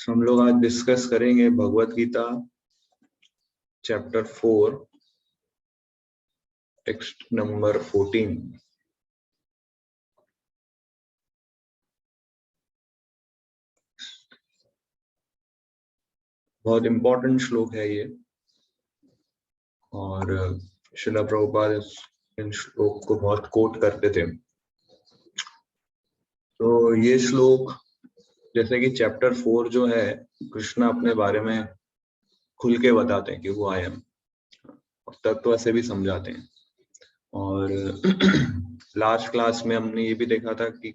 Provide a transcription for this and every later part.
हम लोग आज डिस्कस करेंगे Bhagavad Gita chapter 4 text number 14। बहुत इंपॉर्टेंट श्लोक है ये और श्रील प्रभुपाद इन श्लोक को बहुत कोट करते थे। तो ये श्लोक जैसे कि चैप्टर 4 जो है कृष्ण अपने बारे में खुल के बताते हैं कि वो आई एम, तत्व से भी समझाते हैं। और लास्ट क्लास में हमने ये भी देखा था कि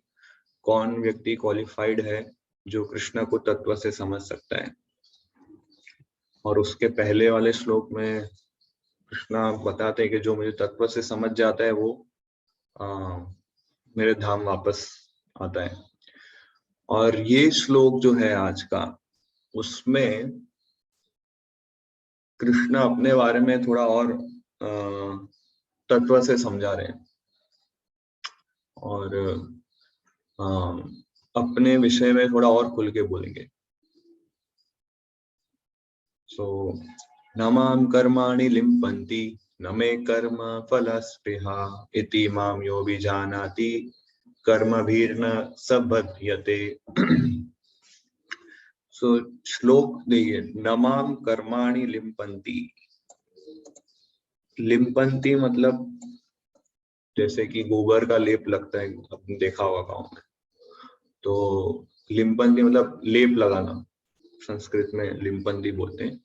कौन व्यक्ति क्वालिफाइड है जो कृष्ण को तत्व से समझ सकता है। और उसके पहले वाले श्लोक में कृष्ण बताते हैं कि जो मुझे तत्व से समझ जाता है वो मेरे धाम वापस आता है। और ये श्लोक जो है आज का, उसमें कृष्ण अपने बारे में थोड़ा और तत्व से समझा रहे हैं और अपने विषय में थोड़ा और खुल के बोलेंगे। न मां कर्माणि लिम्पन्ति न मे कर्म फलस्पृहा इति मां यो विजानाति कर्मभिर्न सबध्यते। श्लोक देखिए, न मां कर्माणि लिम्पन्ति। लिम्पन्ति मतलब जैसे कि गोबर का लेप लगता है, आपने देखा होगा गाँव में। तो लिम्पन्ति मतलब लेप लगाना, संस्कृत में लिम्पन्ति बोलते हैं।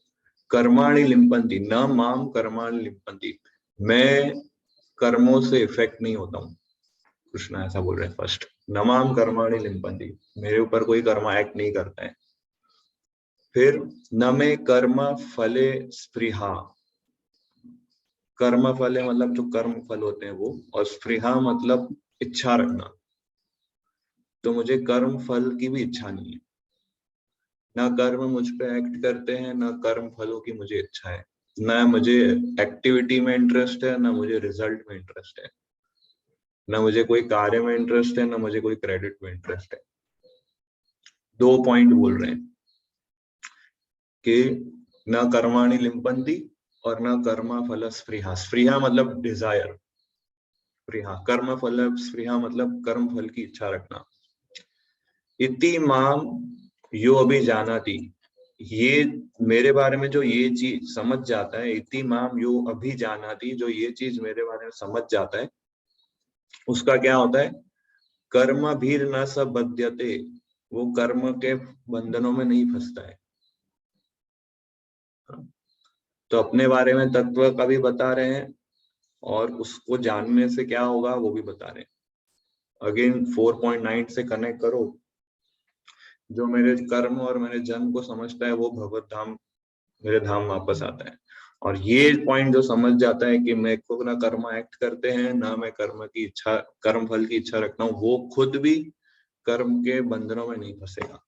कर्माणि लिम्पन्ति, न माम कर्माणि लिम्पन्ति, मैं कर्मों से इफेक्ट नहीं होता हूँ। कृष्ण ऐसा बोल रहे हैं फर्स्ट, न माम कर्माणि लिम्पन्ति, मेरे ऊपर कोई कर्म एक्ट नहीं करता है। फिर न मे कर्म फले स्पृहा, कर्म फले मतलब जो कर्म फल होते हैं वो, और स्पृहा मतलब इच्छा रखना। तो मुझे कर्म फल की भी इच्छा नहीं है, ना कर्म मुझ पे एक्ट करते हैं, ना कर्म फलों की मुझे इच्छा है, ना मुझे एक्टिविटी में इंटरेस्ट है, ना मुझे रिजल्ट में इंटरेस्ट है, ना मुझे कोई कार्य में इंटरेस्ट है, ना मुझे कोई क्रेडिट में इंटरेस्ट है। 2 पॉइंट बोल रहे हैं कि न कर्माणि लिम्पन्ति और न कर्म फल स्पृहा। स्पृहा मतलब डिजायर, स्पृहा कर्म फल, स्पृहा मतलब कर्म फल की इच्छा रखना। इति माम यो अभिजानाति, ये मेरे बारे में जो ये चीज समझ जाता है, इति माम यो अभिजानाति, जो ये चीज मेरे बारे में समझ जाता है, उसका क्या होता है? कर्म भी न सबध्यते, वो कर्म के बंधनों में नहीं फंसता है। तो अपने बारे में तत्व का भी बता रहे हैं और उसको जानने से क्या होगा वो भी बता रहे हैं। अगेन 4.9 से कनेक्ट करो, जो मेरे कर्म और मेरे जन्म को समझता है वो भगवत धाम, मेरे धाम वापस आता है। और ये पॉइंट जो समझ जाता है कि मैं को ना कर्म एक्ट करते हैं, ना मैं कर्म की इच्छा, कर्म फल की इच्छा रखता हूँ, वो खुद भी कर्म के बंधनों में नहीं फंसेगा।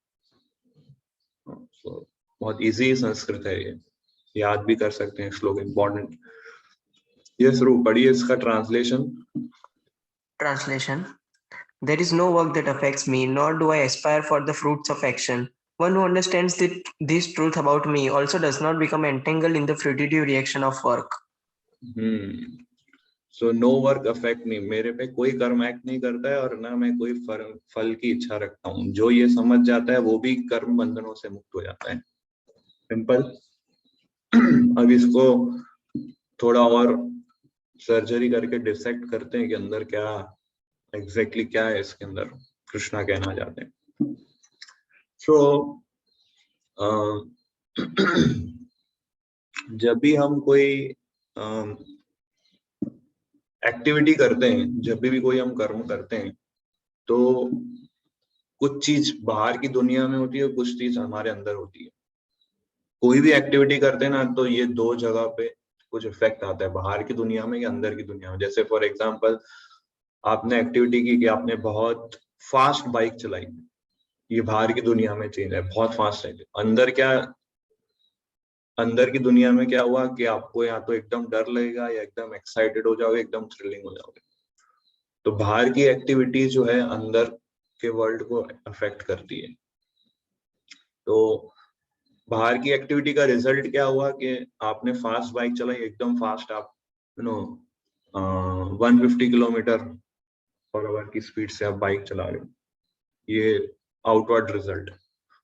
बहुत इजी संस्कृत है ये, याद भी कर सकते हैं श्लोक, इम्पोर्टेंट। यस रूप, पढ़िए इसका translation. There is no work that affects me, nor do I aspire for the fruits of action. One who understands this truth about me also does not become entangled in the fruitive reaction of work. So no work affect me, मेरे पे कोई कर्म act नहीं करता है और ना मैं कोई फल की इच्छा रखता हूँ। जो ये समझ जाता है वो भी कर्म बंधनों से मुक्त हो जाता है। सिंपल। अब इसको थोड़ा और सर्जरी करके डिसेक्ट करते हैं कि अंदर क्या एग्जैक्टली क्या है इसके अंदर कृष्णा कहना चाहते हैं। सो जब भी हम कोई एक्टिविटी करते हैं, जब भी कोई हम कर्म करते हैं, तो कुछ चीज बाहर की दुनिया में होती है, कुछ चीज हमारे अंदर होती है। कोई भी एक्टिविटी करते हैं ना, तो ये 2 जगह पे कुछ इफेक्ट आता है, बाहर की दुनिया में या अंदर की दुनिया में। जैसे फॉर एग्जांपल आपने एक्टिविटी की कि आपने बहुत फास्ट बाइक चलाई, ये बाहर की दुनिया में चेंज है, बहुत फास्ट है। अंदर क्या, अंदर की दुनिया में क्या हुआ कि आपको या तो एकदम डर लगेगा या एकदम एक्साइटेड हो जाओगे, एकदम थ्रिलिंग हो जाओगे। तो बाहर की एक्टिविटी जो है अंदर के वर्ल्ड को अफेक्ट करती है। तो बाहर की एक्टिविटी का रिजल्ट क्या हुआ कि आपने फास्ट बाइक चलाई, एकदम फास्ट, आप 150 किलोमीटर पर आवर की स्पीड से आप बाइक चला रहे हो, ये आउटवर्ड रिजल्ट।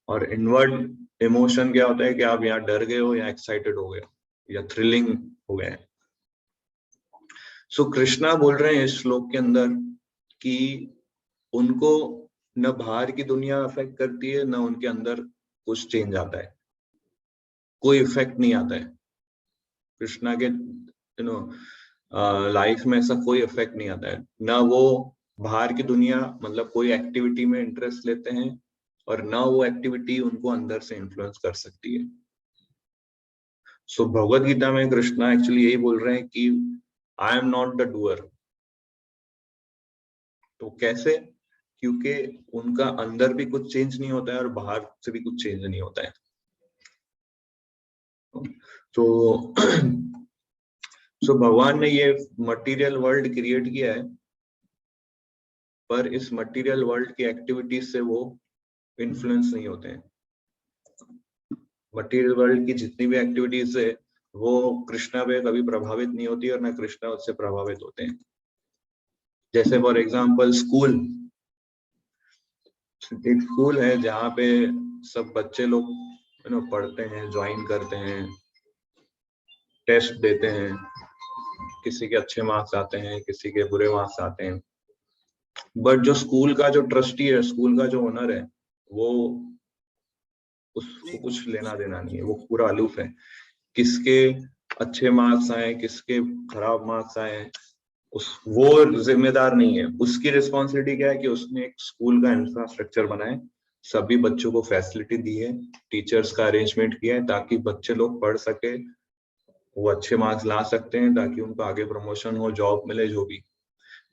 और इनवर्ड इमोशन क्या होता है कि आप यहाँ डर गए हो या एक्साइटेड हो गए या थ्रिलिंग हो गए। सो कृष्णा बोल रहे हैं इस श्लोक के अंदर कि उनको न बाहर की दुनिया अफेक्ट करती है, न उनके अंदर कुछ चेंज आता है, कोई इफेक्ट नहीं आता है कृष्णा के लाइफ में, ऐसा कोई इफेक्ट नहीं आता है। ना वो बाहर की दुनिया मतलब कोई एक्टिविटी में इंटरेस्ट लेते हैं, और ना वो एक्टिविटी उनको अंदर से इन्फ्लुएंस कर सकती है। सो भगवत गीता में कृष्णा एक्चुअली यही बोल रहे हैं कि I am not the doer. तो कैसे? क्योंकि उनका अंदर भी कुछ चेंज नहीं होता है और बाहर से भी कुछ चेंज नहीं होता है। तो सो भगवान ने ये मटेरियल वर्ल्ड क्रिएट किया है, पर इस मटेरियल वर्ल्ड की एक्टिविटीज से वो इन्फ्लुएंस नहीं होते हैं। मटेरियल वर्ल्ड की जितनी भी एक्टिविटीज है वो कृष्णा पे कभी प्रभावित नहीं होती और ना कृष्णा उससे प्रभावित होते हैं। जैसे फॉर एग्जांपल स्कूल, एक स्कूल है जहाँ पे सब बच्चे लोग पढ़ते हैं, ज्वाइन करते हैं, टेस्ट देते हैं, किसी के अच्छे मार्क्स आते हैं, किसी के बुरे मार्क्स आते हैं। बट जो स्कूल का जो ट्रस्टी है, स्कूल का जो ओनर है, वो उसको कुछ लेना देना नहीं है, वो पूरा अलूफ है। किसके अच्छे मार्क्स आए, किसके खराब मार्क्स आए, वो जिम्मेदार नहीं है। उसकी रिस्पॉन्सिबिलिटी क्या है कि उसने एक स्कूल का इंफ्रास्ट्रक्चर बनाए, सभी बच्चों को फैसिलिटी दी है, टीचर्स का अरेंजमेंट किया है ताकि बच्चे लोग पढ़ सके, वो अच्छे मार्क्स ला सकते हैं ताकि उनको आगे प्रमोशन हो, जॉब मिले, जो भी।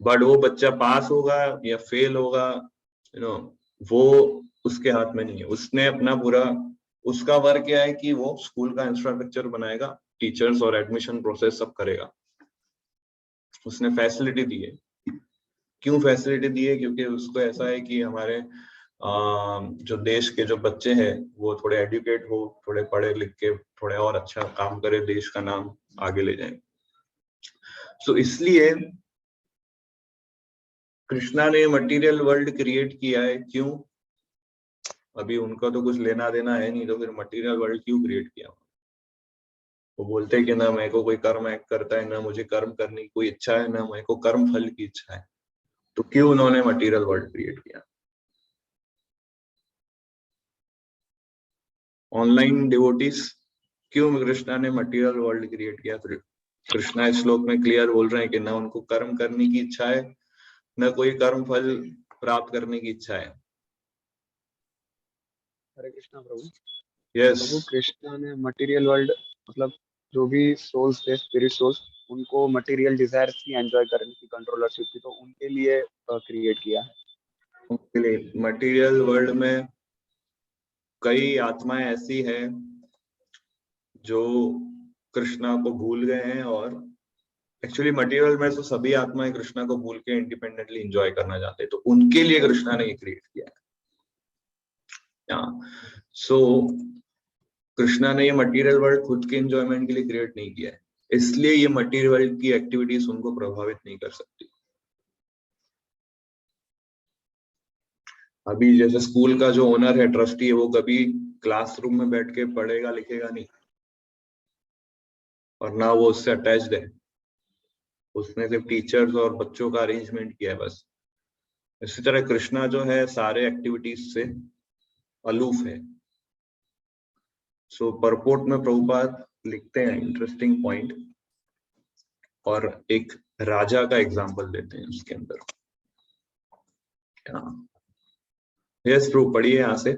बट वो बच्चा पास होगा या फेल होगा, वो उसके हाथ में नहीं है। उसने अपना पूरा, उसका वर्क क्या है कि वो स्कूल का इंफ्रास्ट्रक्चर बनाएगा, टीचर्स और एडमिशन प्रोसेस सब करेगा। उसने फैसिलिटी दी है। क्यों फैसिलिटी दी है? क्योंकि उसको ऐसा है कि हमारे जो देश के जो बच्चे हैं वो थोड़े एडुकेट हो, थोड़े पढ़े लिख के थोड़े और अच्छा काम करे, देश का नाम आगे ले जाए। सो इसलिए कृष्णा ने मटेरियल वर्ल्ड क्रिएट किया है। क्यों? अभी उनका तो कुछ लेना देना है नहीं, तो फिर मटेरियल वर्ल्ड क्यों क्रिएट किया? वो बोलते हैं कि ना मेरे को कोई कर्म एक्ट करता है, ना मुझे कर्म करने की कोई इच्छा है, ना मेरे को कर्म फल की इच्छा है। तो क्यों उन्होंने मटेरियल वर्ल्ड क्रिएट किया? ऑनलाइन डिवोटीज, क्यों कृष्णा ने मटेरियल वर्ल्ड क्रिएट किया? फिर कृष्णा इस श्लोक में क्लियर बोल रहे हैं कि ना उनको कर्म करने की इच्छा है, न कोई कर्म फल प्राप्त करने की इच्छा है। हरे कृष्णा प्रभु। यस। प्रभु कृष्णा ने मटेरियल वर्ल्ड मतलब जो भी सोल्स थे, स्पिरिट सोल्स, उनको मटेरियल डिजायर्स की एंजॉय करने की कंट्रोलरशिप थी, तो उनके लिए क्रिएट किया है। उनके लिए मटेरियल वर्ल्ड में कई आत्माएं ऐसी हैं जो कृष्णा को भूल गए हैं, और एक्चुअली मटेरियल में तो सभी आत्माएं कृष्णा को भूल के इंडिपेंडेंटली एंजॉय करना चाहते हैं, तो उनके लिए कृष्णा ने ये क्रिएट किया है। सो कृष्णा ने ये मटेरियल वर्ल्ड खुद के एंजॉयमेंट के लिए क्रिएट नहीं किया है, इसलिए ये मटेरियल वर्ल्ड की एक्टिविटीज उनको प्रभावित नहीं कर सकती। अभी जैसे स्कूल का जो ओनर है, ट्रस्टी है, वो कभी क्लासरूम में बैठ के पढ़ेगा लिखेगा नहीं, और ना वो उससे अटैच्ड है। उसने सिर्फ टीचर्स और बच्चों का अरेंजमेंट किया है बस। इसी तरह कृष्णा जो है सारे एक्टिविटीज से अलूफ है। सो परपोर्ट में प्रभुपाद लिखते हैं इंटरेस्टिंग पॉइंट, और एक राजा का एग्जांपल देते हैं उसके अंदर। यस प्रभु, पढ़िए यहां से।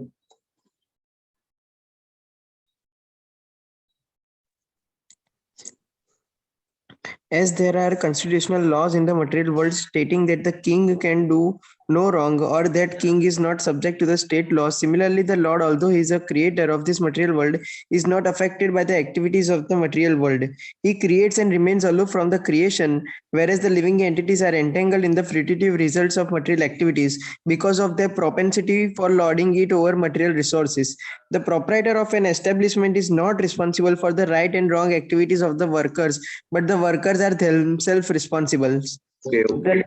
As there are constitutional laws in the material world stating that the king can do no wrong, or that king is not subject to the state laws. Similarly, the Lord, although he is a creator of this material world, is not affected by the activities of the material world. He creates and remains aloof from the creation, whereas the living entities are entangled in the fruitive results of material activities because of their propensity for lording it over material resources. The proprietor of an establishment is not responsible for the right and wrong activities of the workers, but the workers are themselves responsible. Okay.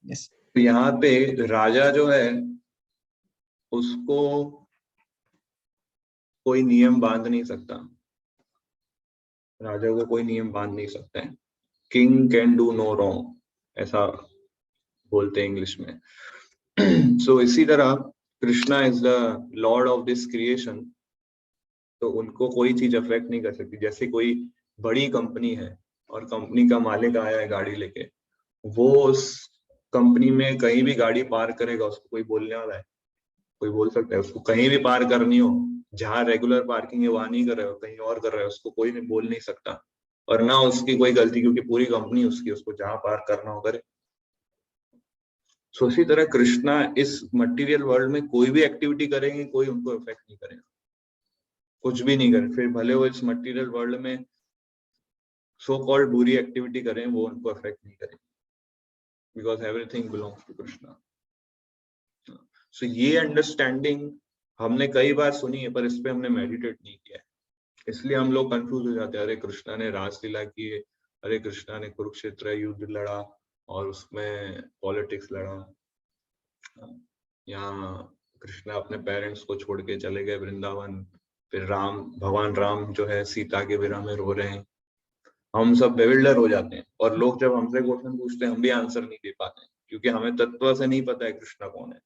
Yes. यहाँ पे राजा जो है उसको कोई नियम बांध नहीं सकता, राजा को कोई नियम बांध नहीं सकता है। King can do no wrong, ऐसा बोलते हैं इंग्लिश में। सो इसी तरह Krishna is the lord of this creation, तो उनको कोई चीज अफेक्ट नहीं कर सकती। जैसे कोई बड़ी कंपनी है और कंपनी का मालिक आया है गाड़ी लेके, वो उस कंपनी में कहीं भी गाड़ी पार्क करेगा, उसको कोई बोलने वाला है? कोई बोल सकता है? उसको कहीं भी पार्क करनी हो, जहां रेगुलर पार्किंग है वहां नहीं कर रहे हो, कहीं और कर रहे हो, उसको कोई नहीं बोल नहीं सकता, और ना उसकी कोई गलती, क्योंकि पूरी कंपनी उसकी, उसको जहां पार्क करना हो करे। सो इसी तरह कृष्णा इस मटेरियल वर्ल्ड में कोई भी एक्टिविटी करेंगे, कोई उनको इफेक्ट नहीं करेगा, कुछ भी नहीं करे, फिर भले वो इस मटेरियल वर्ल्ड में सो कॉल्ड बुरी एक्टिविटी करें, वो उनको इफेक्ट नहीं करेगी, because everything belongs to Krishna. So ये अंडरस्टैंडिंग हमने कई बार सुनी है, पर इस पे हमने मेडिटेट नहीं किया है, इसलिए हम लोग कंफ्यूज हो जाते हैं। अरे कृष्णा ने रासलीला की है, अरे कृष्णा ने कुरुक्षेत्र युद्ध लड़ा और उसमें पॉलिटिक्स लड़ा, यहाँ कृष्णा अपने पेरेंट्स को छोड़ के चले गए वृंदावन, फिर भगवान राम जो है सीता के विरह में रो रहे हैं। हम सब बेविल्डर हो जाते हैं, और लोग जब हमसे क्वेश्चन पूछते हैं हम भी आंसर नहीं दे पाते हैं, क्योंकि हमें तत्व से नहीं पता है कृष्णा कौन है।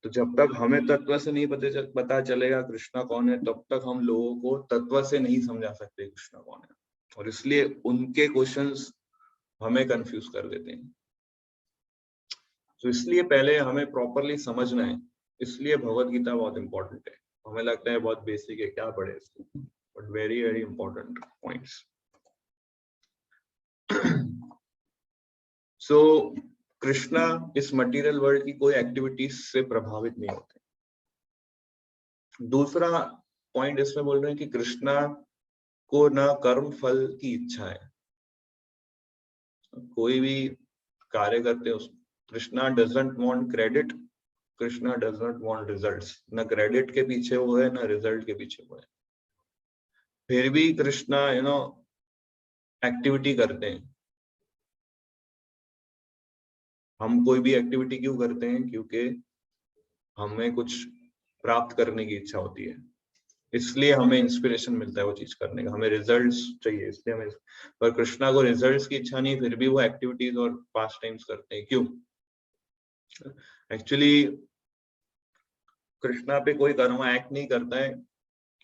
तो जब तक हमें तत्व से नहीं पता चलेगा कृष्णा कौन है, तब तक हम लोगों को तत्व से नहीं समझा सकते कृष्णा कौन है, और इसलिए उनके क्वेश्चंस हमें कंफ्यूज कर देते हैं। तो इसलिए पहले हमें प्रॉपरली समझना है, इसलिए भगवत गीता बहुत इंपॉर्टेंट है। हमें लगता है बहुत बेसिक है, क्या पढ़े इसको, but very very important points. So Krishna इस मटेरियल वर्ल्ड की कोई एक्टिविटीज से प्रभावित नहीं होते। दूसरा पॉइंट इसमें बोल रहे हैं कि कृष्णा को ना कर्म फल की इच्छा है, कोई भी कार्य करते हैं Krishna doesn't want credit, Krishna does not want results, ना क्रेडिट के पीछे वो है ना रिजल्ट के पीछे वो है। फिर भी कृष्णा एक्टिविटी करते हैं। हम कोई भी एक्टिविटी क्यों करते हैं? क्योंकि हमें कुछ प्राप्त करने की इच्छा होती है, इसलिए हमें इंस्पिरेशन मिलता है वो चीज करने का, हमें रिजल्ट्स चाहिए इसलिए हमें। पर कृष्णा को रिजल्ट्स की इच्छा नहीं, फिर भी वो एक्टिविटीज और पास टाइम्स करते हैं। क्यों? एक्चुअली कृष्णा पे कोई कर्म एक्ट नहीं करता है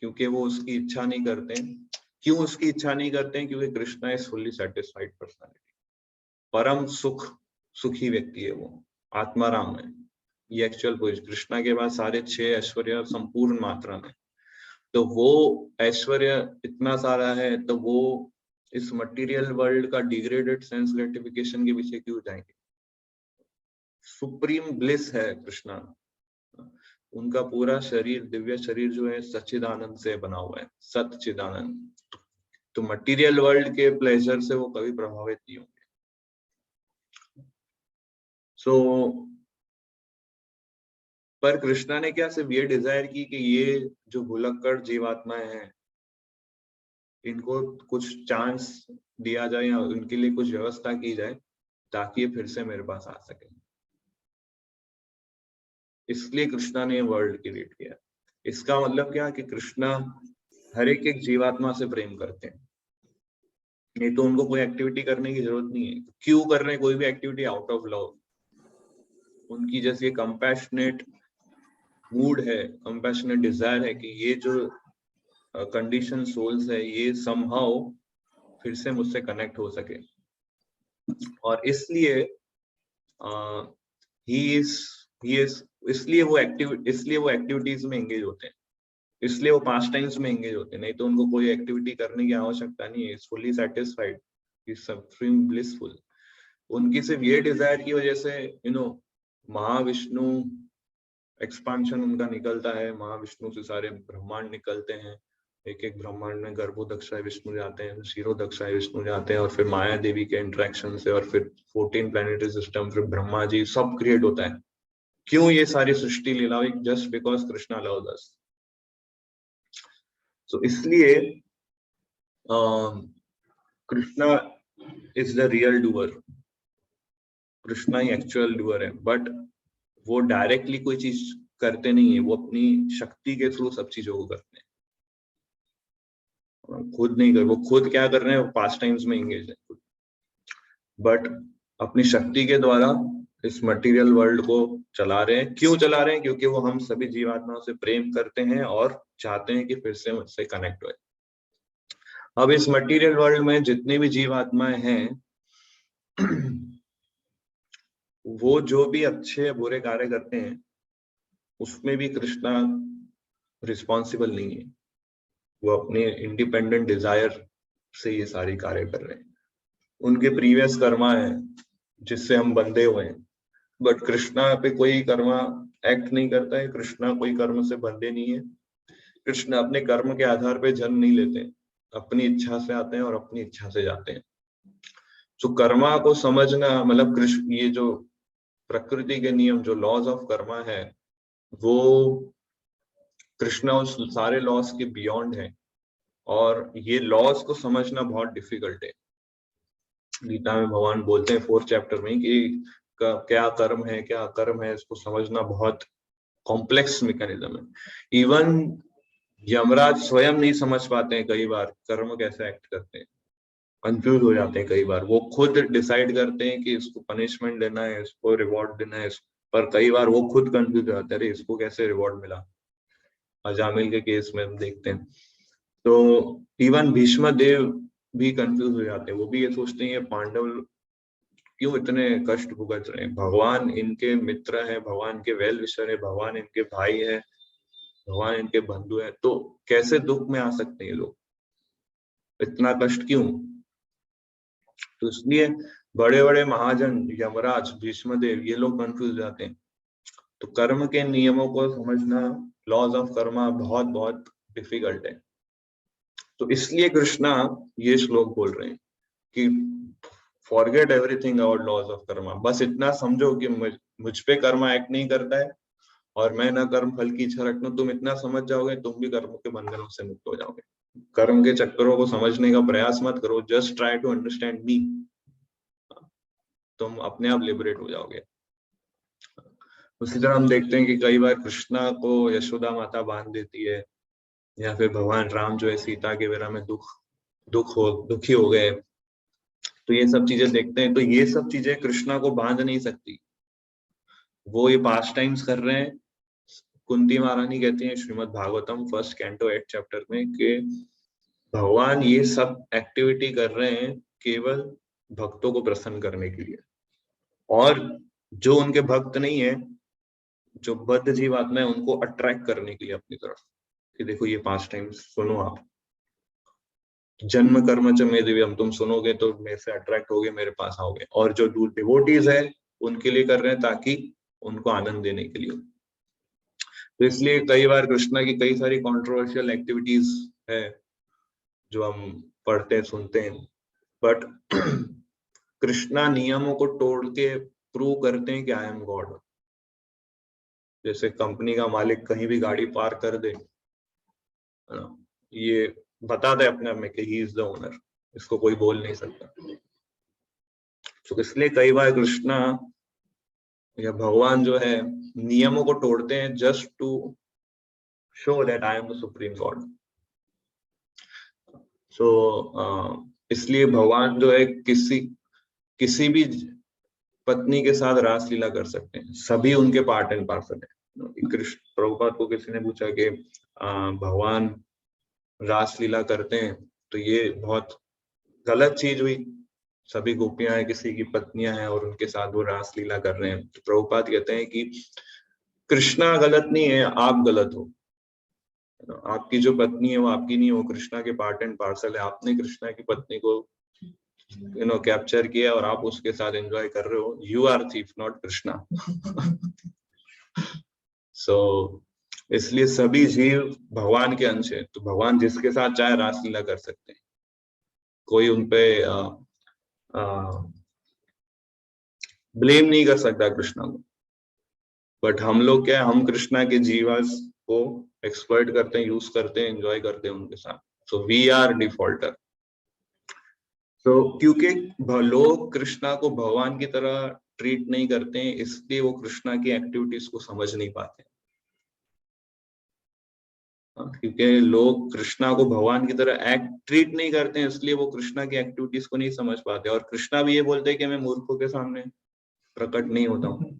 क्योंकि वो उसकी इच्छा नहीं करते हैं। क्यों उसकी इच्छा नहीं करते हैं? क्योंकि Krishna is fully satisfied personality, परम सुखी व्यक्ति है वो, आत्माराम है। ये एक्चुअल पोजिशन, कृष्णा के पास सारे 6 ऐश्वर्य संपूर्ण मात्रा में, तो वो ऐश्वर्य इतना सारा है, तो वो इस मटेरियल वर्ल्ड का डिग्रेडेड सेंस ग्रेटिफिकेशन के पीछे क्यों जाएंगे? सुप्रीम ब्लिस है कृष्णा, उनका पूरा शरीर, दिव्य शरीर जो है सच्चिदानंद से बना हुआ है, सच्चिदानंद। तो मटेरियल वर्ल्ड के प्लेजर से वो कभी प्रभावित नहीं होंगे। पर कृष्णा ने क्या सिर्फ ये डिजायर की कि ये जो भुलक्कड़ जीवात्माएं हैं इनको कुछ चांस दिया जाए या उनके लिए कुछ व्यवस्था की जाए ताकि ये फिर से मेरे पास आ सके, इसलिए कृष्णा ने वर्ल्ड क्रिएट किया। इसका मतलब क्या कि कृष्णा हर एक जीवात्मा से प्रेम करते हैं, नहीं तो उनको कोई एक्टिविटी करने की जरूरत नहीं है। क्यों कर रहे हैं कोई भी एक्टिविटी? Out of love. उनकी जैसे कंपैशनेट मूड है, कंपैशनेट डिजायर है कि ये जो कंडीशन सोल्स है ये समहाउ फिर से मुझसे कनेक्ट हो सके, और इसलिए इसलिए वो एक्टिविटीज में एंगेज होते हैं, इसलिए वो पास टाइम्स में एंगेज होते हैं, नहीं तो उनको कोई एक्टिविटी करने की आवश्यकता नहीं है। Is fully satisfied, is supreme blissful. उनकी सिर्फ ये डिजायर की वजह से महाविष्णु एक्सपांशन उनका निकलता है, महाविष्णु से सारे ब्रह्मांड निकलते हैं, एक एक ब्रह्मांड में गर्भोदक्षाय विष्णु जाते हैं, क्षीरोदक्षाय विष्णु जाते हैं, और फिर माया देवी के इंटरेक्शन से, और फिर 14 प्लैनेटरी सिस्टम, फिर ब्रह्मा जी, सब क्रिएट होता है। क्यों ये सारी सृष्टि लीला हुई? Just because Krishna loved us. तो इसलिए Krishna is the real doer, Krishna he actual doer है, बट वो डायरेक्टली कोई चीज करते नहीं है, वो अपनी शक्ति के थ्रू सब चीजों को करते हैं, खुद नहीं कर, वो खुद क्या कर रहे हैं, वो पास्ट टाइम्स में एंगेज है, बट अपनी शक्ति के द्वारा इस मटेरियल वर्ल्ड को चला रहे हैं। क्यों चला रहे हैं? क्योंकि वो हम सभी जीवात्माओं से प्रेम करते हैं और चाहते हैं कि फिर से मुझसे कनेक्ट हुए। अब इस मटेरियल वर्ल्ड में जितनी भी जीवात्माएं हैं वो जो भी अच्छे बुरे कार्य करते हैं उसमें भी कृष्णा रिस्पॉन्सिबल नहीं है, वो अपने इंडिपेंडेंट डिजायर से ये सारी कार्य कर रहे हैं, उनके प्रीवियस कर्मा है जिससे हम बंधे हुए हैं, बट कृष्णा पे कोई कर्मा एक्ट नहीं करता है, कृष्णा कोई कर्म से बंधे नहीं है, कृष्ण अपने कर्म के आधार पे जन्म नहीं लेते, अपनी इच्छा से आते हैं और अपनी इच्छा से जाते हैं। तो कर्मा को समझना मतलब कृष्ण, ये जो प्रकृति के नियम, जो लॉज ऑफ कर्मा है, वो कृष्णा उस सारे लॉस के बियॉन्ड है, और ये लॉस को समझना बहुत डिफिकल्ट है। गीता में भगवान बोलते हैं 4th चैप्टर में कि क्या कर्म है क्या अकर्म है, इसको समझना बहुत कॉम्प्लेक्स मैकेनिज्म है। इवन यमराज स्वयं नहीं समझ पाते हैं कई बार कर्म कैसे एक्ट करते हैं, कंफ्यूज हो जाते हैं कई बार। वो खुद डिसाइड करते हैं कि इसको पनिशमेंट देना है, इसको रिवॉर्ड देना है, पर कई बार वो खुद कंफ्यूज हो जाते हैं, अरे इसको कैसे रिवॉर्ड मिला। अजामिल के केस में हम देखते हैं, तो इवन भीष्म देव भी कंफ्यूज हो जाते हैं, वो भी ये सोचते हैं ये पांडव क्यों इतने कष्ट भुगत रहे हैं, भगवान इनके मित्र है, भगवान के वेल विशर है, भगवान इनके भाई है, भगवान इनके बंधु है, तो कैसे दुख में आ सकते हैं ये लोग, इतना कष्ट क्यों? तो इसलिए बड़े बड़े महाजन यमराज भीष्मदेव ये लोग कंफ्यूज हो जाते हैं। तो कर्म के नियमों को समझना, लॉज ऑफ कर्मा बहुत बहुत डिफिकल्ट है। तो इसलिए कृष्णा ये श्लोक बोल रहे हैं कि forget everything about laws of karma, बस इतना समझो कि मुझ पे कर्मा एक्ट नहीं करता है और मैं ना कर्म फल की इच्छा रखता हूं। तुम इतना समझ जाओगे, तुम भी कर्म के बंधनों से मुक्त हो जाओगे। कर्म के चक्करों को समझने का प्रयास मत करो, just try to understand me, तुम अपने आप लिबरेट हो जाओगे। उसी तरह हम देखते हैं कि कई बार कृष्णा को यशोदा माता बांध देती है, या फिर भगवान राम जो है सीता के विरह में दुखी हो गए, तो ये सब चीजें देखते हैं। तो ये सब चीजें कृष्णा को बांध नहीं सकती, वो ये पास्ट टाइम्स कर रहे हैं। कुंती महारानी कहती है Shrimad Bhagavatam 1st canto 8th chapter में कि भगवान ये सब एक्टिविटी कर रहे हैं केवल भक्तों को प्रसन्न करने के लिए, और जो उनके भक्त नहीं है, जो बद्ध जीवात्मा है, उनको अट्रैक्ट करने के लिए अपनी तरफ, कि देखो ये पास्ट टाइम्स सुनो, आप जन्म कर्म च मे दिव्यम, तुम सुनोगे तो मेरे से अट्रैक्ट होगे, मेरे पास आओगे। और जो डिवोटीज है उनके लिए कर रहे हैं ताकि उनको आनंद देने के लिए। तो इसलिए कई बार कृष्णा की कई सारी कंट्रोवर्शियल एक्टिविटीज है जो हम पढ़ते हैं सुनते हैं, बट कृष्णा नियमों को तोड़ के प्रूव करते हैं कि आई एम गॉड। जैसे कंपनी का मालिक कहीं भी गाड़ी पार्क कर दे, ये बता दे अपने आप में कि ही इज द ओनर, इसको कोई बोल नहीं सकता। तो इसलिए कई बार कृष्णा या भगवान जो है नियमों को तोड़ते हैं just to show that I am the supreme god. So इसलिए भगवान जो है किसी भी पत्नी के साथ रासलीला कर सकते हैं, सभी उनके पार्ट एंड पार्सल है। कृष्ण प्रभुपाद को किसी ने पूछा कि भगवान रासलीला करते हैं तो ये बहुत गलत चीज हुई, सभी गोपियां हैं, किसी की पत्नियां हैं और उनके साथ वो रासलीला कर रहे हैं। तो प्रभुपाद कहते हैं कि कृष्णा गलत नहीं है, आप गलत हो। आपकी जो पत्नी है वो आपकी नहीं, वो कृष्णा के पार्ट एंड पार्सल है। आपने कृष्णा की पत्नी को कैप्चर किया और आप उसके साथ एंजॉय कर रहे हो, you are thief not Krishna. So इसलिए सभी जीव भगवान के अंश है, तो भगवान जिसके साथ चाहे रासलीला कर सकते हैं, कोई उनपे ब्लेम नहीं कर सकता कृष्णा को। बट हम लोग क्या है, हम कृष्णा के जीवास को एक्सप्लॉइट करते हैं, यूज करते हैं, एंजॉय करते हैं उनके साथ। So we are defaulter. तो क्योंकि लोग कृष्णा को भगवान की तरह ट्रीट नहीं करते हैं, इसलिए वो कृष्णा की एक्टिविटीज को समझ नहीं पाते। क्योंकि लोग कृष्णा को भगवान की तरह ट्रीट नहीं करते हैं, इसलिए वो कृष्णा की एक्टिविटीज को नहीं समझ पाते। और कृष्णा भी ये बोलते हैं कि मैं मूर्खों के सामने प्रकट नहीं होता हूँ।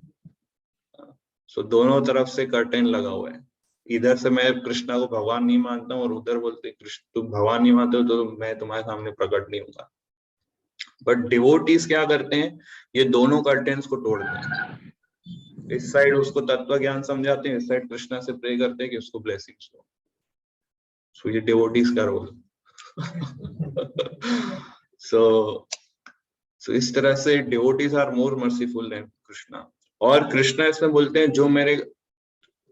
सो दोनों तरफ से कर्टेन लगा हुआ है। इधर से मैं कृष्णा को भगवान नहीं मानता हूँ और उधर बोलते कृष्ण तुम भगवान नहीं मानते हो तो मैं तुम्हारे सामने प्रकट नहीं होगा। बट डिवोटीज क्या करते हैं, ये दोनों कर्टेन्स को तोड़ते हैं। इस साइड उसको तत्व ज्ञान समझाते हैं, इस साइड कृष्णा से प्रे करते हैं कि उसको ब्लेसिंग्स दो। सो ये डिवोटीज का रोल। सो इस तरह से devotees are more merciful than Krishna. और कृष्णा इसमें बोलते हैं जो मेरे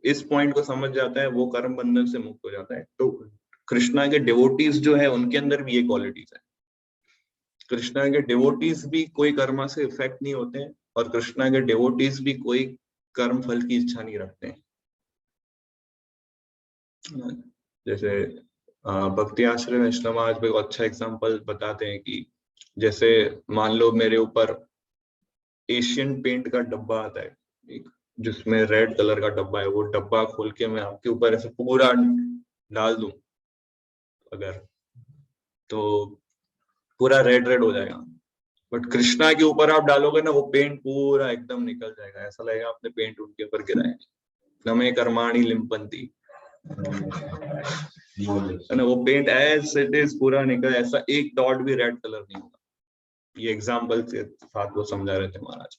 इस पॉइंट को समझ जाता है वो कर्म बंधन से मुक्त हो जाता है। तो कृष्णा के डिवोटीज जो है उनके अंदर भी ये क्वालिटीज है। कृष्णा के डिवोटीज भी कोई कर्म से इफेक्ट नहीं होते हैं और कृष्णा के डिवोटीज भी कोई कर्म फल की इच्छा नहीं रखते हैं। जैसे भक्ति आश्रम वैष्णव आज भी अच्छा एग्जांपल बताते हैं कि जैसे मान लो मेरे ऊपर एशियन पेंट का डब्बा आता है, एक जिसमें रेड कलर का डब्बा है, वो डब्बा खोल के मैं आपके ऊपर ऐसे पूरा डाल दूं अगर, तो पूरा रेड रेड हो जाएगा। बट कृष्णा के ऊपर आप डालोगे ना, वो पेंट पूरा एकदम निकल जाएगा, ऐसा लगेगा आपने पेंट उनके ऊपर गिराया है। नमे कर्माणि लिम्पन्ति, है ना, वो पेंट एज इट इज पूरा निकल, ऐसा एक डॉट भी रेड कलर नहीं होगा। ये एग्जाम्पल के साथ वो समझा रहे थे महाराज।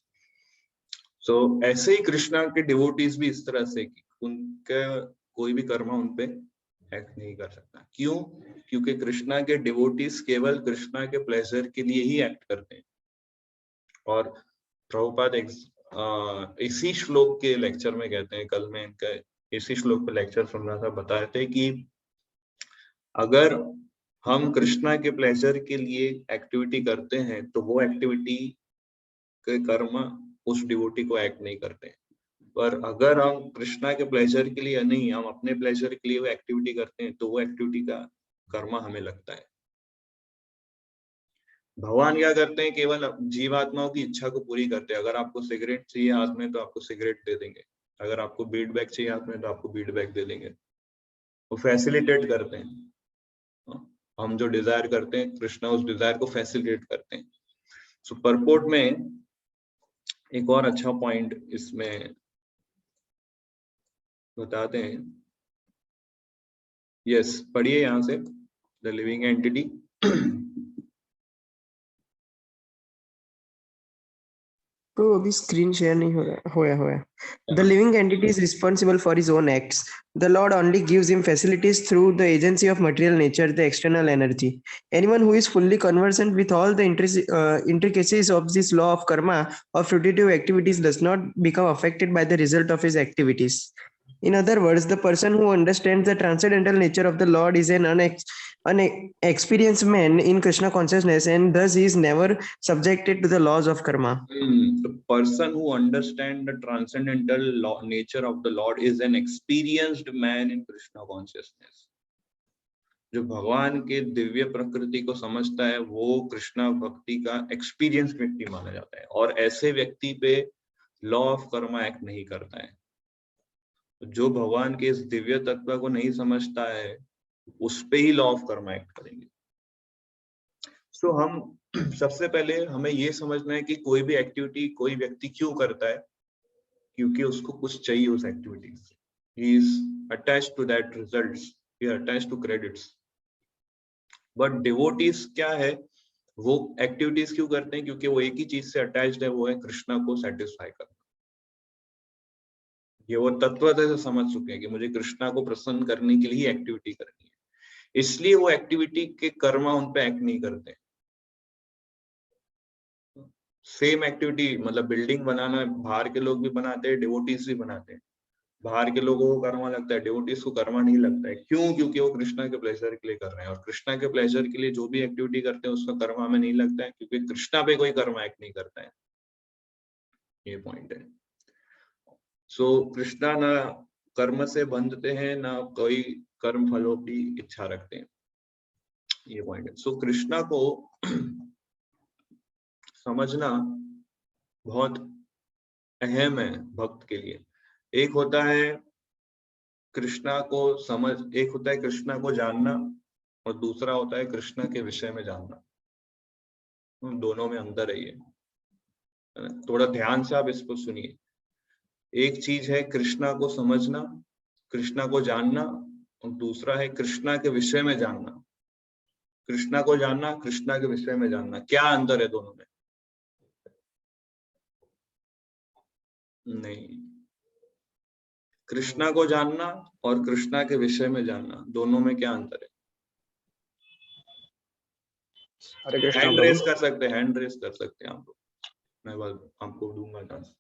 सो ऐसे ही कृष्णा के डिवोटीज भी इस तरह से कि उनका कोई भी कर्म उनपे एक्ट नहीं कर सकता। क्यों? क्योंकि कृष्णा के डिवोटीज केवल कृष्णा के प्लेजर के लिए ही एक्ट करते हैं। और प्रभुपाद इसी श्लोक के लेक्चर में कहते हैं, कल मैं इनका इसी श्लोक पे लेक्चर सुन रहा था, बता रहे थे कि अगर हम कृष्णा के प्लेजर के लिए एक्टिविटी करते हैं तो वो एक्टिविटी के कर्म उस डिवोटी को एक्ट नहीं करते। पर अगर हम कृष्णा के प्लेजर के लिए नहीं, हम अपने प्लेजर के लिए वो एक्टिविटी करते हैं तो वो एक्टिविटी का कर्म हमें लगता है। भगवान क्या करते हैं, केवल जीवात्माओं की इच्छा को पूरी करते हैं। अगर आपको सिगरेट चाहिए हाथ में तो आपको सिगरेट दे देंगे, अगर आपको बीट बैग चाहिए हाथ में तो आपको बीट बैग दे देंगे। वो फैसिलिटेट करते हैं। हम जो डिजायर करते हैं कृष्णा उस डिजायर को फैसिलिटेट करते हैं। सो परपोर्ट में एक और अच्छा पॉइंट इसमें बताते हैं। यस, पढ़िए यहां से, द लिविंग एंटिटी। तो अभी स्क्रीन शेयर नहीं हो रहा होया। The living entity is responsible for his own acts. The Lord only gives him facilities through the agency of material nature, the external energy. Anyone who is fully conversant with all the intricacies of this law of karma or fruitive activities does not become affected by the result of his activities. In other words, the person who understands the transcendental nature of the Lord is an unexperienced man in Krishna consciousness, and thus he is never subjected to the laws of karma. The person who understands the transcendental nature of the Lord is an experienced man in Krishna consciousness. जो भगवान के दिव्य प्रकृति को समझता है वो कृष्णा भक्ति का एक्सपीरियंस व्यक्ति माना जाता है, और ऐसे व्यक्ति पे लॉ ऑफ कर्मा एक्ट नहीं करता है। जो भगवान के इस दिव्य तत्व को नहीं समझता है उस पे ही लॉ ऑफ कर्मा एक्ट करेंगे। सो हम सबसे पहले हमें ये समझना है कि कोई भी एक्टिविटी कोई व्यक्ति क्यों करता है, क्योंकि उसको कुछ चाहिए उस एक्टिविटी से। He is attached to that results, he is attached to credits. But devotees क्या है, वो एक्टिविटीज क्यों करते हैं, क्योंकि वो एक ही चीज से अटैच्ड है, वो है कृष्णा को सेटिस्फाई करना। ये वो तत्वतः से समझ चुके हैं कि मुझे कृष्णा को प्रसन्न करने के लिए एक्टिविटी करनी है, इसलिए वो एक्टिविटी के कर्म उन पे एक्ट नहीं करते। सेम एक्टिविटी, मतलब बिल्डिंग बनाना बाहर के लोग भी बनाते हैं, डिवोटीज भी बनाते हैं। बाहर के लोगों को कर्मा लगता है, डिवोटीज को कर्मा नहीं लगता है। क्यों? क्योंकि वो कृष्णा के प्लेजर के लिए कर रहे हैं, और कृष्णा के प्लेजर के लिए जो भी एक्टिविटी करते हैं उसका कर्मा में नहीं लगता है, क्योंकि कृष्णा पे कोई कर्म एक्ट नहीं करता है। ये पॉइंट है। सो कृष्णा ना कर्म से बंधते हैं, ना कोई कर्म फलों की इच्छा रखते हैं। ये पॉइंट है। सो कृष्णा को समझना बहुत अहम है भक्त के लिए। एक होता है कृष्णा को समझ, एक होता है कृष्णा को जानना, और दूसरा होता है कृष्णा के विषय में जानना। दोनों में अंतर है ये, थोड़ा ध्यान से आप इसको सुनिए। एक चीज है कृष्णा को समझना, कृष्णा को जानना, और दूसरा है कृष्णा के विषय में जानना। कृष्णा को जानना, कृष्णा के विषय में जानना, क्या अंतर है दोनों में? नहीं, कृष्णा को जानना और कृष्णा के विषय में जानना, दोनों में क्या अंतर है? हरे कृष्णा हैंड प्रभु। रेस कर सकते हैं, हैंड रेस कर सकते हैं आप लोग, मैं बस आपको दूंगा चांस।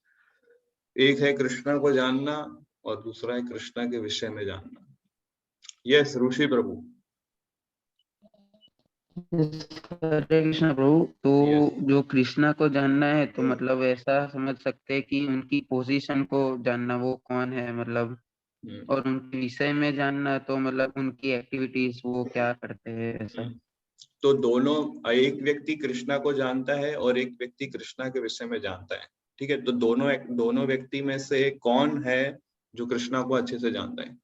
एक है कृष्णा को जानना और दूसरा है कृष्णा के विषय में जानना। यस ऋषि प्रभु। हरे कृष्णा प्रभु। तो यस। जो कृष्णा को जानना है तो मतलब ऐसा समझ सकते हैं कि उनकी पोजीशन को जानना, वो कौन है मतलब, और उनके विषय में जानना तो मतलब उनकी एक्टिविटीज, वो क्या करते हैं, ऐसा। तो दोनों, एक व्यक्ति कृष्णा को जानता है और एक व्यक्ति कृष्णा के विषय में जानता है, ठीक है। तो दोनों व्यक्ति में से कौन है जो कृष्णा को अच्छे से जानता है?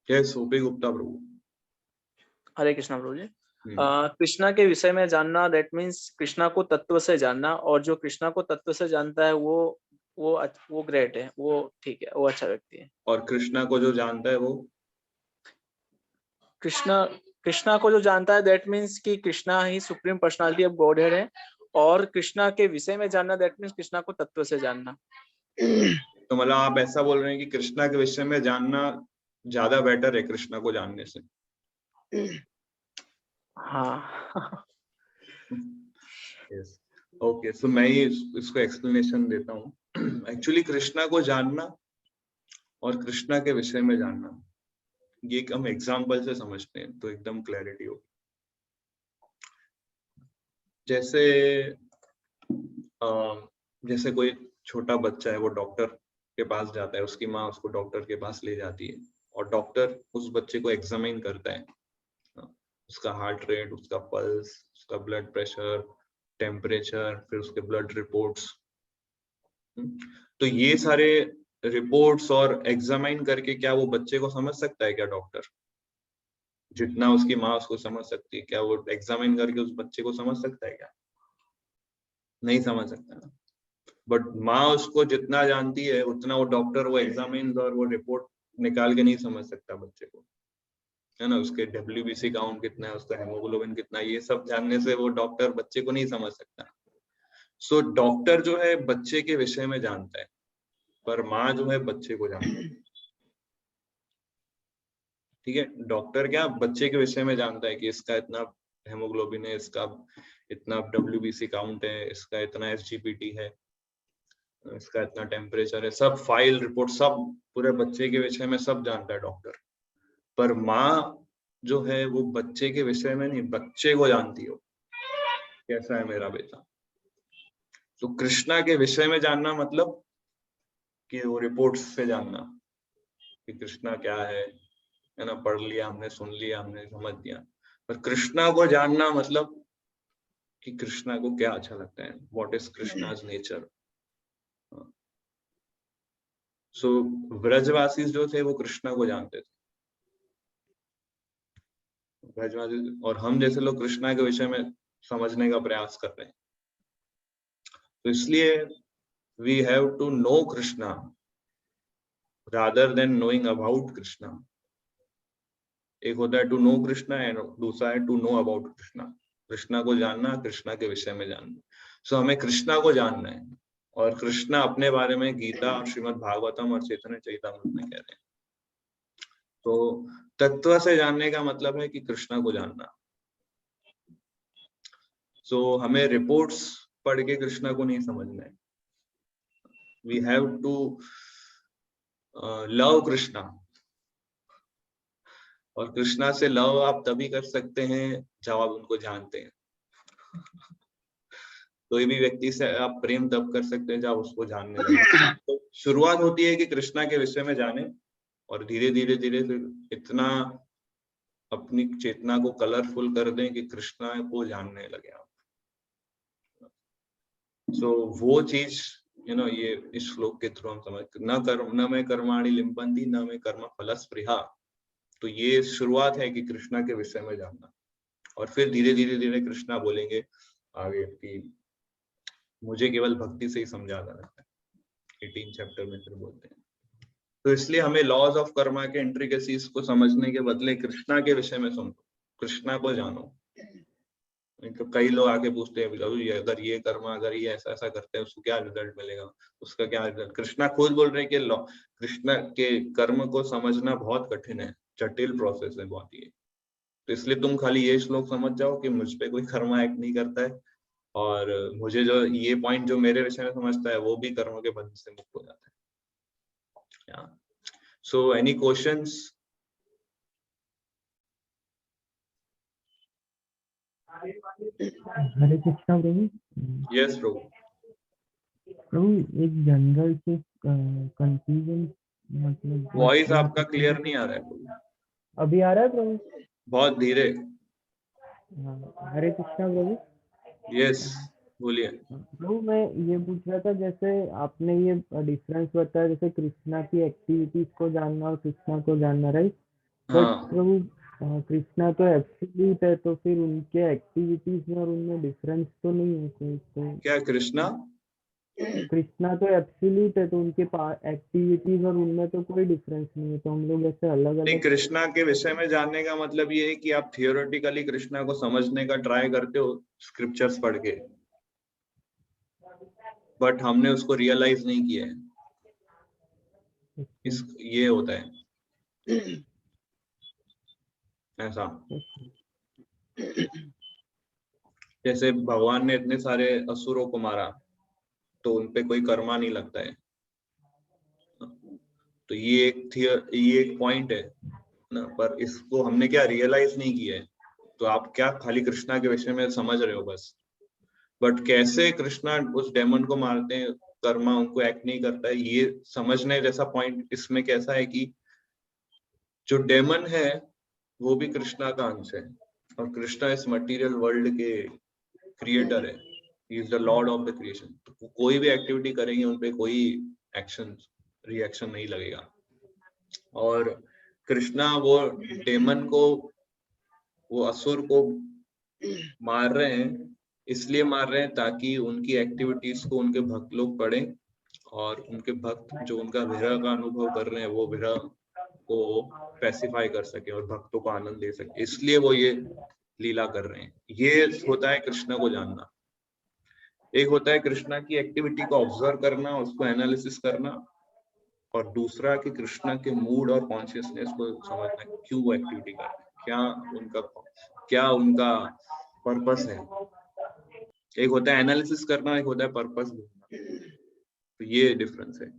यस ओपी गुप्ता प्रभु। हरे कृष्णा प्रभु जी। हम्म। कृष्णा के विषय में जानना, दैट मीन्स कृष्णा को तत्व से जानना, और जो कृष्णा को तत्व से जानता है वो ग्रेट है, वो ठीक है, वो अच्छा व्यक्ति है। और कृष्णा को जो जानता है वो? कृष्णा को जो जानता है दैट मीन्स कि कृष्णा ही सुप्रीम पर्सनालिटी ऑफ गॉडहेड है, और कृष्णा के विषय में जानना दैट मीन्स कृष्णा को तत्व से जानना। तो मतलब आप ऐसा बोल रहे हैं कि कृष्णा के विषय में जानना ज्यादा बेटर है कृष्णा को जानने से? हाँ। Yes okay. सो मैं ही इसको एक्सप्लेनेशन देता हूँ। एक्चुअली कृष्णा को जानना और कृष्णा के विषय में जानना, ये हम एग्जाम्पल से समझते हैं तो एकदम क्लैरिटी होगी। जैसे कोई छोटा बच्चा है, वो डॉक्टर के पास जाता है, उसकी माँ उसको डॉक्टर के पास ले जाती है, और डॉक्टर उस बच्चे को एग्जामिन करता है, उसका हार्ट रेट, उसका पल्स, उसका ब्लड प्रेशर, टेम्परेचर, फिर उसके ब्लड रिपोर्ट्स। तो ये सारे रिपोर्ट्स और एग्जामिन करके क्या वो बच्चे को समझ सकता है क्या डॉक्टर? जितना उसकी माँ उसको समझ सकती है, क्या वो एग्जामिन करके उस बच्चे को समझ सकता है क्या? नहीं समझ सकता ना। बट माँ उसको जितना जानती है उतना वो डॉक्टर वो एग्जामिन और वो रिपोर्ट निकाल के नहीं समझ सकता बच्चे को, है ना। उसके WBC काउंट कितना है, उसका हेमोग्लोबिन कितना है, ये सब जानने से वो डॉक्टर बच्चे को नहीं समझ सकता। सो डॉक्टर जो है बच्चे के विषय में जानता है, पर माँ जो है बच्चे को जानती है, ठीक है। डॉक्टर क्या बच्चे के विषय में जानता है कि इसका इतना हेमोग्लोबिन है, इसका इतना WBC काउंट है, इसका इतना SGPT है, इसका इतना टेम्परेचर है, सब फाइल रिपोर्ट सब पूरे बच्चे के विषय में सब जानता है डॉक्टर। पर माँ जो है वो बच्चे के विषय में नहीं, बच्चे को जानती हो कैसा है मेरा बेटा। तो कृष्णा के विषय में जानना मतलब कि वो रिपोर्ट्स से जानना कि कृष्णा क्या है ना, पढ़ लिया हमने, सुन लिया हमने, समझ लिया। पर कृष्णा को जानना मतलब कि कृष्णा को क्या अच्छा लगता है, व्हाट इज कृष्णाज नेचर। सो ब्रजवासी जो थे वो कृष्णा को जानते थे, ब्रजवासी, और हम जैसे लोग कृष्णा के विषय में समझने का प्रयास कर रहे हैं। तो इसलिए we have to know Krishna rather than knowing about Krishna. एक होता है to know Krishna and दूसरा है to know about Krishna. Krishna को जानना, कृष्णा के विषय में जानना। सो हमें कृष्णा को जानना है, और कृष्णा अपने बारे में गीता और श्रीमद् भागवतम और चैतन्य चरितामृत में कह रहे हैं। तो तत्व से जानने का मतलब है कि कृष्णा को जानना। सो हमें रिपोर्ट्स पढ़ के कृष्णा को नहीं समझना है. We have to love Krishna. और कृष्णा से लव आप तभी कर सकते हैं जब आप उनको जानते हैं. कोई भी व्यक्ति से आप प्रेम तब कर सकते हैं जब उसको जानने लगे. तो शुरुआत होती है कि कृष्णा के विषय में जाने, और धीरे धीरे धीरे फिर इतना अपनी चेतना को कलरफुल कर दें कि कृष्णा को जानने लगे आप. सो वो चीज ये इस श्लोक के थ्रू हम समझ, न मैं कर्माणि लिम्पन्ति न मैं कर्म फलस्पृहा. तो ये शुरुआत है कि कृष्णा के विषय में जानना, और फिर धीरे धीरे धीरे कृष्णा बोलेंगे आगे कि मुझे केवल भक्ति से ही समझा जा सकता है. 18 चैप्टर में फिर बोलते हैं. तो इसलिए हमें लॉज ऑफ कर्मा के इंट्रिकेसीज को समझने के बदले कृष्णा के विषय में समझो, कृष्णा को जानो. तो कई लोग आके पूछते हैं अगर ये कर्मा, अगर ये ऐसा ऐसा करते हैं उसको क्या रिजल्ट मिलेगा, उसका क्या रिजल्ट. कृष्णा खुद बोल रहे हैं कि कृष्णा के कर्म को समझना बहुत कठिन है, जटिल प्रोसेस है बहुत ये. तो इसलिए तुम खाली ये श्लोक समझ जाओ कि मुझ पे कोई कर्मा एक्ट नहीं करता है, और मुझे जो ये पॉइंट जो मेरे विषय में समझता है वो भी कर्मों के बंधन से मुक्त हो जाता है. So any questions? Hare Krishna प्रभु. यस प्रभु. प्रभु एक जनरल से कंफ्यूजन, मतलब वॉइस आपका क्लियर नहीं आ रहा है प्रभु. अभी आ रहा है प्रभु? बहुत धीरे. हरे कृष्णा प्रभु. यस बोलिए. प्रभु मैं ये पूछ रहा था, जैसे आपने ये डिफरेंस बताया, जैसे कृष्णा की एक्टिविटीज को जानना और कृष्णा को जानना, राइट? हाँ. प्रभु कृष्णा तो एब्सोल्यूट है, तो फिर उनके एक्टिविटीज में और उनमें डिफरेंस तो नहीं है कोई? तो क्या कृष्णा कृष्णा तो एब्सोल्यूट है, तो उनके एक्टिविटीज और उनमें तो कोई डिफरेंस नहीं है, तो हम लोग ऐसे अलग नहीं, अलग. कृष्णा के विषय में जानने का मतलब ये है कि आप थियोरेटिकली कृष्णा को समझने का ट्राई करते हो स्क्रिप्चर्स पढ़ के, बट हमने उसको रियलाइज नहीं किया है. ये होता है ऐसा. जैसे भगवान ने इतने सारे असुरों को मारा तो उनपे कोई कर्मा नहीं लगता है. तो ये एक पॉइंट है ना, पर इसको हमने क्या रियलाइज नहीं किया है. तो आप क्या खाली कृष्णा के विषय में समझ रहे हो बस, बट कैसे कृष्णा उस डेमन को मारते हैं, कर्मा उनको एक्ट नहीं करता है, ये समझने जैसा पॉइंट इसमें कैसा है कि जो डेमन है वो भी कृष्णा का अंश है, और कृष्णा इस मटेरियल वर्ल्ड के क्रिएटर है. He is the lord of the creation. तो कोई भी एक्टिविटी करेंगे उनपे कोई एक्शन रिएक्शन नहीं लगेगा. और कृष्णा वो डेमन को, वो असुर को मार रहे हैं, इसलिए मार रहे हैं ताकि उनकी एक्टिविटीज को उनके भक्त लोग पढ़ें, और उनके भक्त जो उनका विरह का अनुभव कर रहे हैं वो विरह को पैसिफाई कर सके और भक्तों को आनंद दे सके, इसलिए वो ये लीला कर रहे हैं. ये होता है कृष्ण को जानना. एक होता है कृष्णा की एक्टिविटी को ऑब्जर्व करना, उसको एनालिसिस करना, और दूसरा कि कृष्णा के मूड और कॉन्शियसनेस को समझना, क्यों वो एक्टिविटी कर रहे हैं, क्या उनका पर्पस है. एक होता है एनालिसिस करना, एक होता है पर्पस ढूंढना. तो ये डिफरेंस है.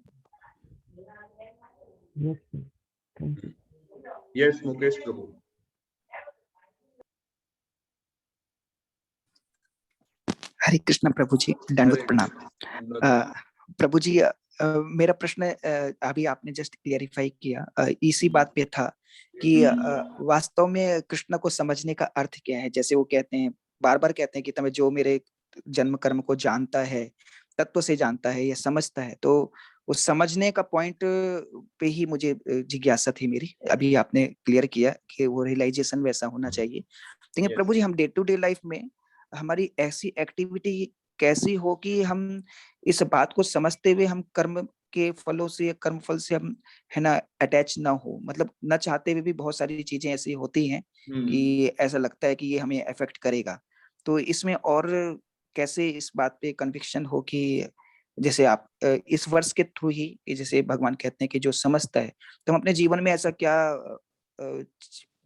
यस मुकेश प्रभु. हरे कृष्ण प्रभु जी, दंडवत प्रणाम. प्रभु जी मेरा प्रश्न अभी आपने जस्ट क्लियरिफाई किया, इसी बात पे था कि वास्तव में कृष्ण को समझने का अर्थ क्या है. जैसे वो कहते हैं, बार बार कहते हैं कि तुम्हें जो मेरे जन्म कर्म को जानता है, तत्व से जानता है या समझता है, तो उस समझने का पॉइंट पे ही मुझे जिज्ञासा थी मेरी. अभी आपने क्लियर किया कि वो रियलाइजेशन वैसा होना चाहिए. लेकिन प्रभु जी हम डे टू डे लाइफ में हमारी ऐसी एक्टिविटी कैसी हो कि हम इस बात को समझते हुए हम कर्म के फलों से, कर्म फल से हम है ना अटैच ना हो. मतलब न चाहते हुए भी बहुत सारी चीजें ऐसी होती हैं कि ऐसा लगता है कि ये हमें अफेक्ट करेगा. तो इसमें और कैसे इस बात पे कन्विक्शन हो कि जैसे आप इस वर्ष के थ्रू ही, जैसे भगवान कहते हैं कि जो समझता है, तो हम अपने जीवन में ऐसा क्या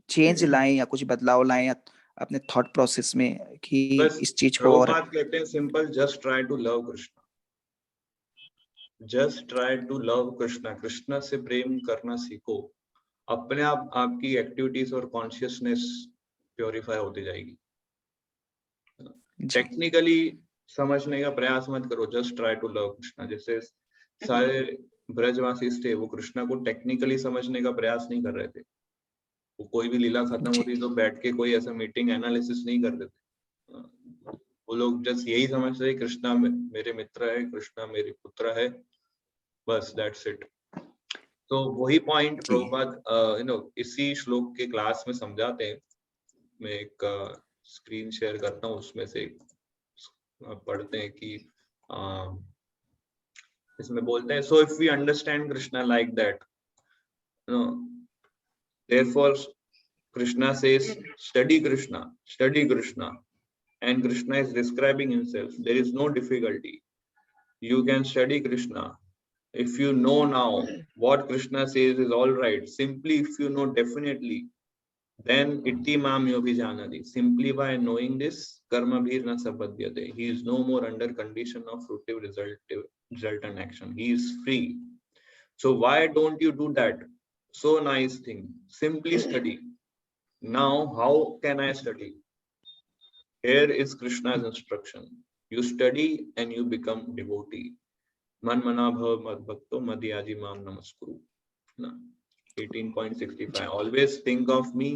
चेंज लाएं या कुछ बदलाव लाएं, अपने थॉट प्रोसेस में कि बस इस चीज को और प्रभुपाद कहते हैं simple, just try to love Krishna, just try to love Krishna, Krishna से प्रेम करना सीखो, अपने आप आपकी एक्टिविटीज और कॉन्शियसनेस प्योरीफाई होती जाएगी। टेक्निकली समझने का प्रयास मत करो, just try to love Krishna. जैसे सारे ब्रजवासी थे, वो कृष्णा को टेक्निकली समझने का प्रयास नहीं कर रहे थे। वो कोई भी लीला खत्म होती तो बैठ के कोई ऐसा मीटिंग एनालिसिस नहीं करते थे। वो लोग जस्ट यही समझते थे कृष्णा मेरे मित्र है, कृष्णा मेरे पुत्र है, बस दैट्स इट। तो वही पॉइंट प्रभुपाद इसी श्लोक के क्लास में समझाते हैं। मैं एक स्क्रीन शेयर करता हूँ, उसमें से पढ़ते हैं कि इसमें बोलते हैं, so if we understand Krishna like that, therefore Krishna says study Krishna, and Krishna is describing himself. There is no difficulty, you can study Krishna. If you know now what Krishna says is all right, simply if you know definitely, then itti mam yobhijanati, simply by knowing this, karma bhir na sapadyate, he is no more under condition of fruitive resultant action, he is free. So why don't you do that? So nice thing, simply study. Now how can I study? Here is Krishna's instruction, you study and you become devotee. Man mana bhav mad bhakto madhyaji mam namaskuru. 18.65, always think of me,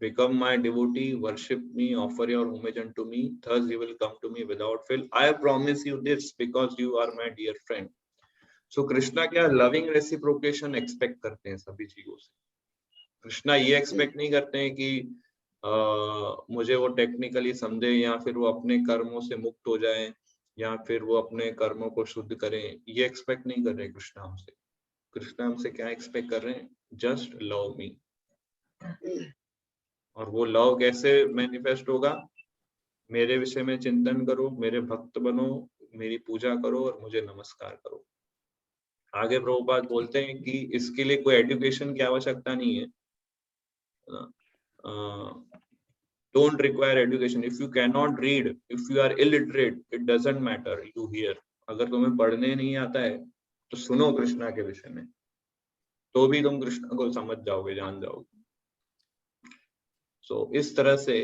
become my devotee, worship me, offer your homage unto me, thus you will come to me without fail. I promise you this because you are my dear friend. सो कृष्णा क्या loving reciprocation expect करते हैं सभी चीजों से। कृष्णा ये expect नहीं करते हैं कि मुझे वो टेक्निकली समझे, या फिर वो अपने कर्मों से मुक्त हो जाए, या फिर वो अपने कर्मों को शुद्ध करें। ये एक्सपेक्ट नहीं कर रहे कृष्णा हमसे। कृष्णा हमसे क्या एक्सपेक्ट कर रहे हैं? Just love me. और वो लव कैसे मैनिफेस्ट होगा? मेरे विषय में चिंतन करो, मेरे भक्त बनो, मेरी पूजा करो और मुझे नमस्कार करो। आगे प्रभुपाद बोलते हैं कि इसके लिए कोई एजुकेशन की आवश्यकता नहीं है। Don't require education. If you can not read, if you are illiterate, it doesn't matter, you hear. अगर तुम्हें पढ़ने नहीं आता है तो सुनो कृष्णा के विषय में, तो भी तुम कृष्णा को समझ जाओगे, जान जाओगे। सो इस तरह से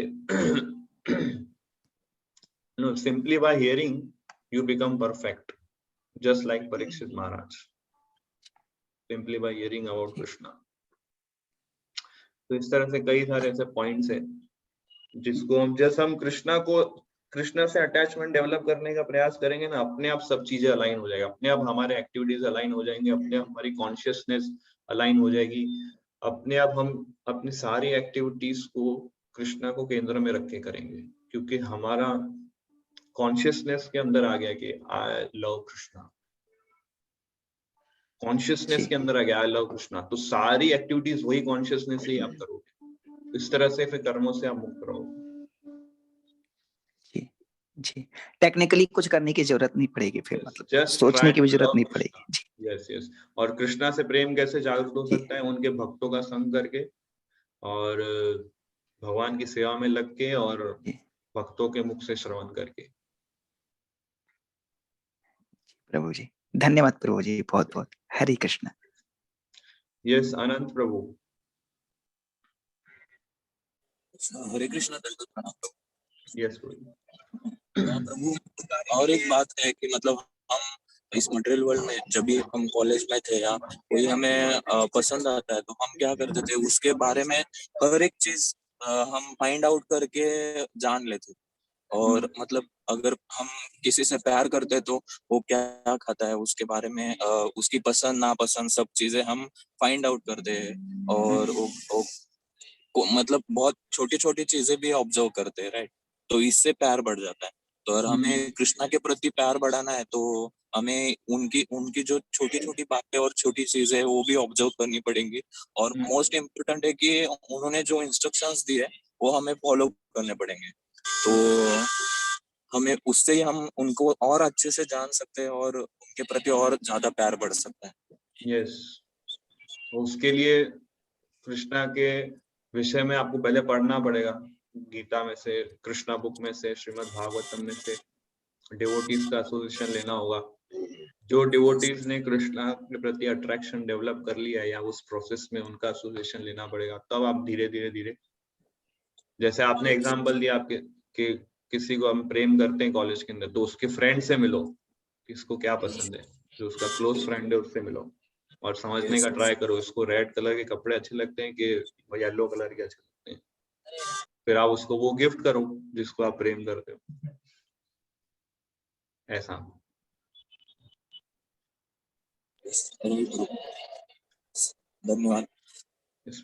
simply by hearing you become perfect, just like Parikshit Maharaj, simply by hearing about Krishna. तो इस तरह से कई सारे ऐसे पॉइंट्स हैं जिसको हम कृष्णा से अटैचमेंट डेवलप करने का प्रयास करेंगे ना, अपने आप सब चीजें अलाइन हो जाएगा, अपने आप हमारे एक्टिविटीज अलाइन हो जाएंगे, अपने आप हमारी कॉन्शियसनेस अलाइन हो जाएगी, अपने आप हम अपनी सारी एक्टिविटीज को कृष्णा को केंद्र में रख के करेंगे, क्योंकि हमारा कॉन्शियसनेस के अंदर आ गया कि आई लव कृष्णा, कॉन्शियसनेस के अंदर आ गया आई लव कृष्णा। तो सारी एक्टिविटीज वही कॉन्शियसनेस से ही आप करोगे। इस तरह से फिर कर्मों से आप मुक्त रहोगे। जी जी, टेक्निकली कुछ करने की जरूरत नहीं पड़ेगी फिर, मतलब सोचने की भी जरूरत नहीं पड़ेगी। जी यस यस। और कृष्णा से प्रेम कैसे जागृत हो सकता है? उनके भक्तों का संग करके और भगवान की सेवा में लग के और भक्तों के मुख से श्रवण करके। प्रभु जी धन्यवाद प्रभु जी, बहुत बहुत। हरे कृष्ण। यस अनंत प्रभु। हरे कृष्ण। यस प्रभु। प्रभु और एक बात है कि मतलब हम इस मटेरियल वर्ल्ड में जब भी हम कॉलेज में थे या कोई हमें पसंद आता है तो हम क्या करते थे, उसके बारे में हर एक चीज हम फाइंड आउट करके जान लेते। और मतलब अगर हम किसी से प्यार करते तो वो क्या खाता है उसके बारे में, उसकी पसंद नापसंद सब चीजें हम फाइंड आउट करते हैं। और मतलब बहुत छोटी छोटी चीजें भी ऑब्जर्व करते हैं, राइट? तो इससे प्यार बढ़ जाता है। तो अगर हमें कृष्णा के प्रति प्यार बढ़ाना है तो हमें उनकी जो छोटी छोटी बातें और छोटी चीजें वो भी ऑब्जर्व करनी पड़ेंगी। और मोस्ट इम्पोर्टेंट है कि उन्होंने जो इंस्ट्रक्शंस दिए वो हमें फॉलो करने पड़ेंगे। तो हमें उससे ही हम उनको और अच्छे से जान सकते हैं और उनके प्रति और ज्यादा प्यार बढ़ सकता है। यस, उसके लिए कृष्णा के विषय में आपको पहले पढ़ना पड़ेगा, गीता में से, कृष्णा बुक में से, श्रीमद् भागवतम में से डिवोटीज का एसोसिएशन लेना होगा। जो डिवोटीज ने कृष्णा के प्रति अट्रैक्शन डेवलप कर लिया है या उस प्रोसेस में, उनका एसोसिएशन लेना पड़ेगा। तब आप धीरे धीरे जैसे आपने एग्जांपल दिया आपके कि किसी को हम प्रेम करते हैं कॉलेज के अंदर, तो उसके फ्रेंड से मिलो, किसको क्या पसंद है, जो उसका क्लोज फ्रेंड है उससे मिलो और समझने का ट्राई करो, इसको रेड कलर के कपड़े अच्छे लगते हैं कि येलो कलर के अच्छे लगते हैं। फिर आप उसको वो गिफ्ट करो जिसको आप प्रेम करते हो, ऐसा। धन्यवाद। इस